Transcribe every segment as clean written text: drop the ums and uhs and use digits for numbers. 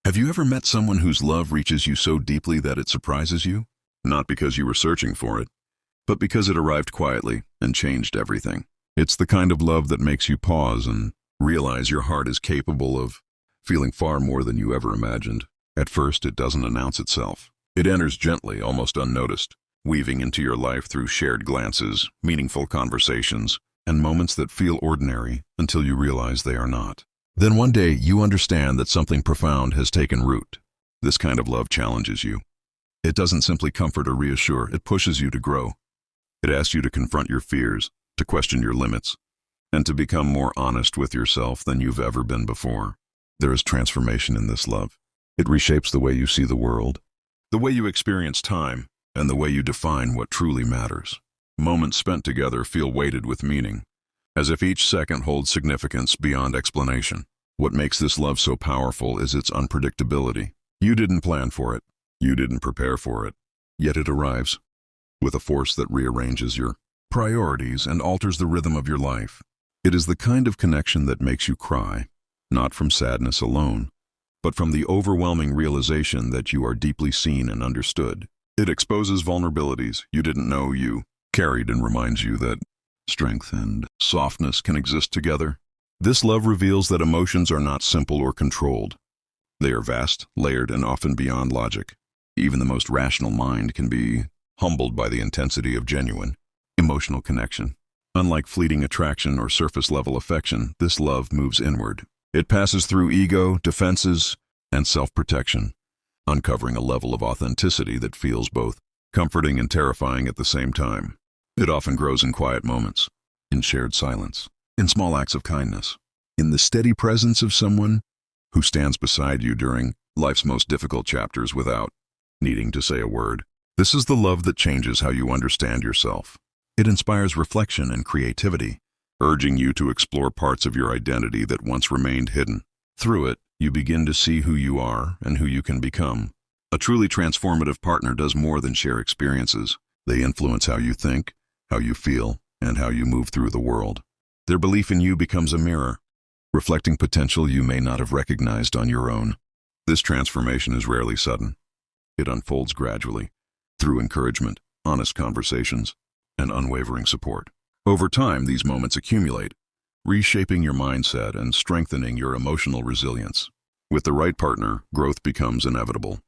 Have you ever met someone whose love reaches you so deeply that it surprises you? Not because you were searching for it, but because it arrived quietly and changed everything. It's the kind of love that makes you pause and realize your heart is capable of feeling far more than you ever imagined. At first, it doesn't announce itself. It enters gently, almost unnoticed, weaving into your life through shared glances, meaningful conversations, and moments that feel ordinary until you realize they are not. Then one day, you understand that something profound has taken root. This kind of love challenges you. It doesn't simply comfort or reassure, it pushes you to grow. It asks you to confront your fears, to question your limits, and to become more honest with yourself than you've ever been before. There is transformation in this love. It reshapes the way you see the world, the way you experience time, and the way you define what truly matters. Moments spent together feel weighted with meaning, as if each second holds significance beyond explanation. What makes this love so powerful is its unpredictability. You didn't plan for it. You didn't prepare for it. Yet it arrives with a force that rearranges your priorities and alters the rhythm of your life. It is the kind of connection that makes you cry, not from sadness alone, but from the overwhelming realization that you are deeply seen and understood. It exposes vulnerabilities you didn't know you carried and reminds you that strength and softness can exist together. This love reveals that emotions are not simple or controlled. They are vast, layered, and often beyond logic. Even the most rational mind can be humbled by the intensity of genuine, emotional connection. Unlike fleeting attraction or surface-level affection, this love moves inward. It passes through ego, defenses, and self-protection, uncovering a level of authenticity that feels both comforting and terrifying at the same time. It often grows in quiet moments, in shared silence, in small acts of kindness, in the steady presence of someone who stands beside you during life's most difficult chapters without needing to say a word. This is the love that changes how you understand yourself. It inspires reflection and creativity, urging you to explore parts of your identity that once remained hidden. Through it, you begin to see who you are and who you can become. A truly transformative partner does more than share experiences. They influence how you think, how you feel, and how you move through the world. Their belief in you becomes a mirror, reflecting potential you may not have recognized on your own. This transformation is rarely sudden. It unfolds gradually, through encouragement, honest conversations, and unwavering support. Over time, these moments accumulate, reshaping your mindset and strengthening your emotional resilience. With the right partner, growth becomes inevitable.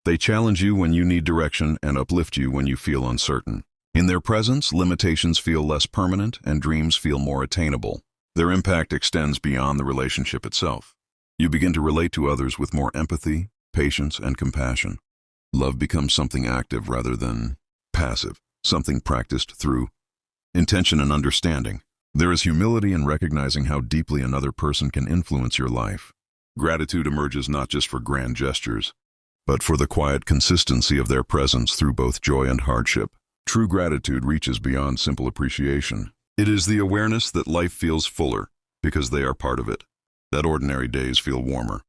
They challenge you when you need direction and uplift you when you feel uncertain. In their presence, limitations feel less permanent and dreams feel more attainable. Their impact extends beyond the relationship itself. You begin to relate to others with more empathy, patience, and compassion. Love becomes something active rather than passive, something practiced through intention and understanding. There is humility in recognizing how deeply another person can influence your life. Gratitude emerges not just for grand gestures, but for the quiet consistency of their presence through both joy and hardship. True gratitude reaches beyond simple appreciation. It is the awareness that life feels fuller because they are part of it, that ordinary days feel warmer,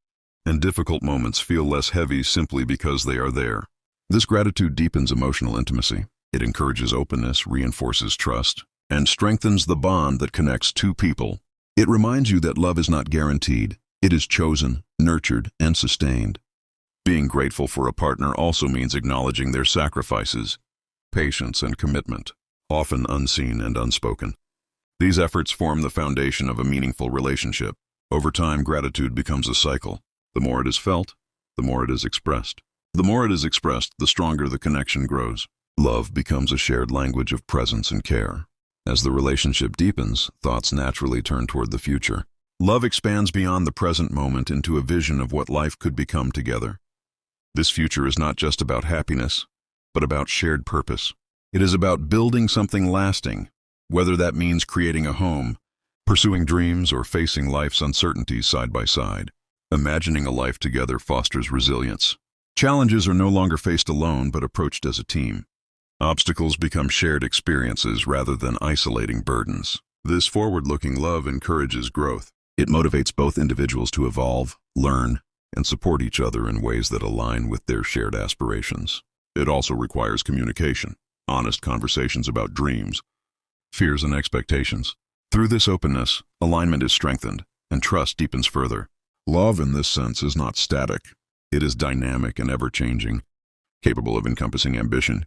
and difficult moments feel less heavy simply because they are there. This gratitude deepens emotional intimacy. It encourages openness, reinforces trust, and strengthens the bond that connects two people. It reminds you that love is not guaranteed. It is chosen, nurtured, and sustained. Being grateful for a partner also means acknowledging their sacrifices, patience, and commitment, often unseen and unspoken. These efforts form the foundation of a meaningful relationship. Over time, gratitude becomes a cycle. The more it is felt, the more it is expressed. The more it is expressed, the stronger the connection grows. Love becomes a shared language of presence and care. As the relationship deepens, thoughts naturally turn toward the future. Love expands beyond the present moment into a vision of what life could become together. This future is not just about happiness, but about shared purpose. It is about building something lasting, whether that means creating a home, pursuing dreams, or facing life's uncertainties side by side. Imagining a life together fosters resilience. Challenges are no longer faced alone, but approached as a team. Obstacles become shared experiences rather than isolating burdens. This forward-looking love encourages growth. It motivates both individuals to evolve, learn, and support each other in ways that align with their shared aspirations. It also requires communication, honest conversations about dreams, fears, and expectations. Through this openness, alignment is strengthened, and trust deepens further. Love in this sense is not static. It is dynamic and ever-changing, capable of encompassing ambition,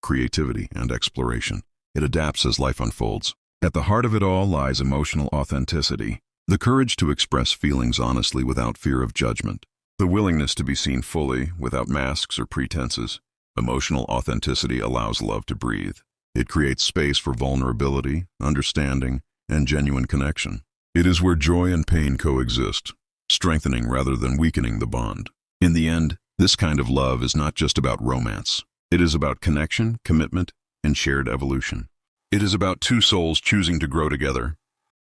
creativity, and exploration. It adapts as life unfolds. At the heart of it all lies emotional authenticity, the courage to express feelings honestly without fear of judgment, the willingness to be seen fully without masks or pretenses. Emotional authenticity allows love to breathe. It creates space for vulnerability, understanding, and genuine connection. It is where joy and pain coexist, strengthening rather than weakening the bond. In the end, this kind of love is not just about romance. It is about connection, commitment, and shared evolution. It is about two souls choosing to grow together,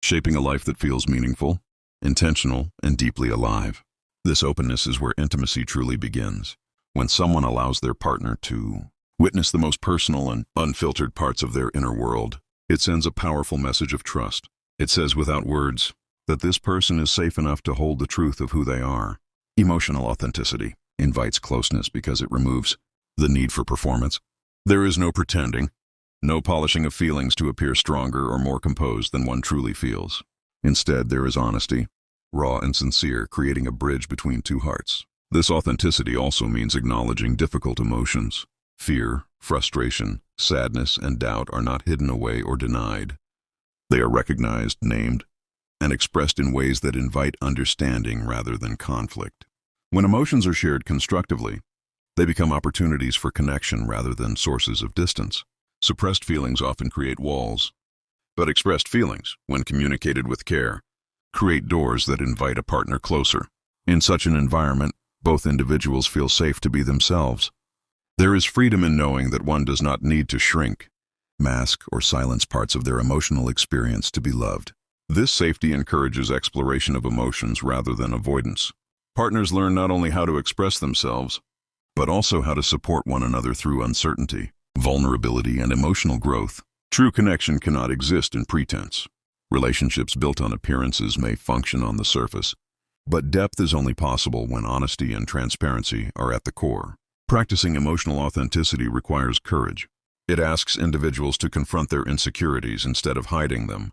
shaping a life that feels meaningful, intentional, and deeply alive. This openness is where intimacy truly begins, when someone allows their partner to witness the most personal and unfiltered parts of their inner world. It sends a powerful message of trust. It says without words that this person is safe enough to hold the truth of who they are. Emotional authenticity invites closeness because it removes the need for performance. There is no pretending, no polishing of feelings to appear stronger or more composed than one truly feels. Instead, there is honesty, raw and sincere, creating a bridge between two hearts. This authenticity also means acknowledging difficult emotions. Fear, frustration, sadness, and doubt are not hidden away or denied. They are recognized, named, and expressed in ways that invite understanding rather than conflict. When emotions are shared constructively, they become opportunities for connection rather than sources of distance. Suppressed feelings often create walls, but expressed feelings, when communicated with care, create doors that invite a partner closer. In such an environment, both individuals feel safe to be themselves. There is freedom in knowing that one does not need to shrink, mask, or silence parts of their emotional experience to be loved. This safety encourages exploration of emotions rather than avoidance. Partners learn not only how to express themselves, but also how to support one another through uncertainty, vulnerability, and emotional growth. True connection cannot exist in pretense. Relationships built on appearances may function on the surface, but depth is only possible when honesty and transparency are at the core. Practicing emotional authenticity requires courage. It asks individuals to confront their insecurities instead of hiding them.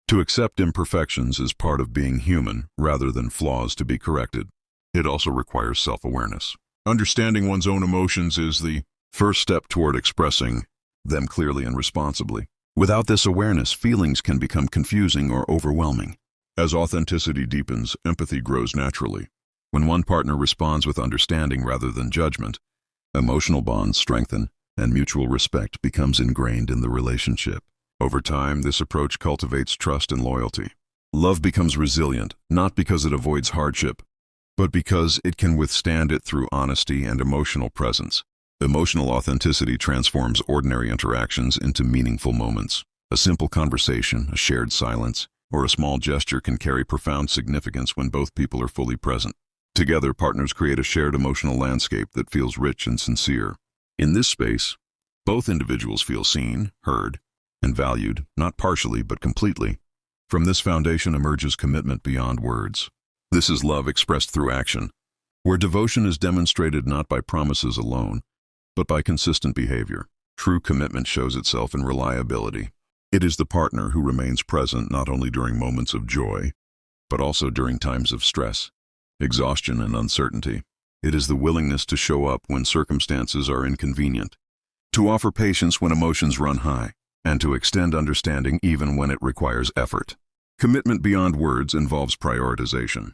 To accept imperfections is part of being human rather than flaws to be corrected. It also requires self-awareness. Understanding one's own emotions is the first step toward expressing them clearly and responsibly. Without this awareness, feelings can become confusing or overwhelming. As authenticity deepens, empathy grows naturally. When one partner responds with understanding rather than judgment, emotional bonds strengthen, and mutual respect becomes ingrained in the relationship. Over time, this approach cultivates trust and loyalty. Love becomes resilient, not because it avoids hardship, but because it can withstand it through honesty and emotional presence. Emotional authenticity transforms ordinary interactions into meaningful moments. A simple conversation, a shared silence, or a small gesture can carry profound significance when both people are fully present. Together, partners create a shared emotional landscape that feels rich and sincere. In this space, both individuals feel seen, heard, and valued, not partially but completely. From this foundation emerges commitment beyond words. This is love expressed through action, where devotion is demonstrated not by promises alone, but by consistent behavior. True commitment shows itself in reliability. It is the partner who remains present not only during moments of joy, but also during times of stress, exhaustion, and uncertainty. It is the willingness to show up when circumstances are inconvenient, to offer patience when emotions run high, and to extend understanding even when it requires effort. Commitment beyond words involves prioritization.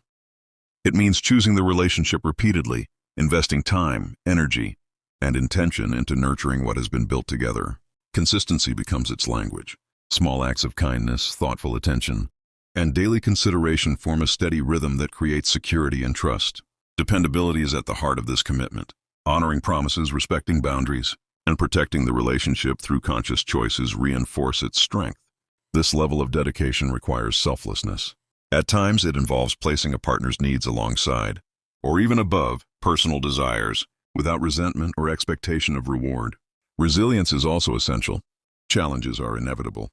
It means choosing the relationship repeatedly, investing time, energy, and intention into nurturing what has been built together. Consistency becomes its language. Small acts of kindness, thoughtful attention, and daily consideration form a steady rhythm that creates security and trust. Dependability is at the heart of this commitment. Honoring promises, respecting boundaries, and protecting the relationship through conscious choices reinforce its strength. This level of dedication requires selflessness. At times, it involves placing a partner's needs alongside, or even above, personal desires, without resentment or expectation of reward. Resilience is also essential. Challenges are inevitable.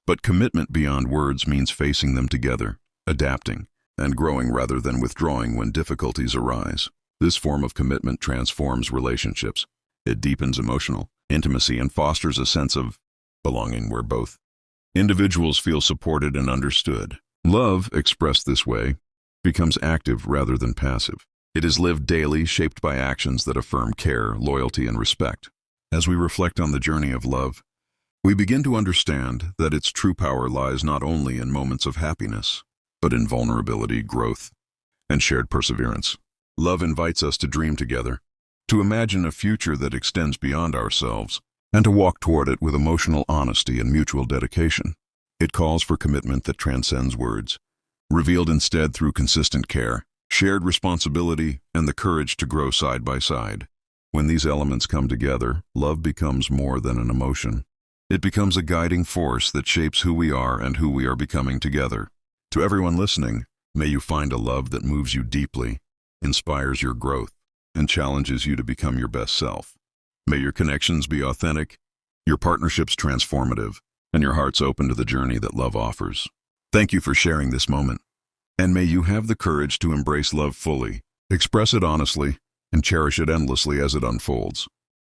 But commitment beyond words means facing them together, adapting, and growing rather than withdrawing when difficulties arise. This form of commitment transforms relationships. It deepens emotional intimacy and fosters a sense of belonging where both individuals feel supported and understood. Love, expressed this way, becomes active rather than passive. It is lived daily, shaped by actions that affirm care, loyalty, and respect. As we reflect on the journey of love, we begin to understand that its true power lies not only in moments of happiness, but in vulnerability, growth, and shared perseverance. Love invites us to dream together, to imagine a future that extends beyond ourselves, and to walk toward it with emotional honesty and mutual dedication. It calls for commitment that transcends words, revealed instead through consistent care, shared responsibility, and the courage to grow side by side. When these elements come together, love becomes more than an emotion. It becomes a guiding force that shapes who we are and who we are becoming together. To everyone listening, may you find a love that moves you deeply, inspires your growth, and challenges you to become your best self. May your connections be authentic, your partnerships transformative, and your hearts open to the journey that love offers. Thank you for sharing this moment. And may you have the courage to embrace love fully, express it honestly, and cherish it endlessly as it unfolds.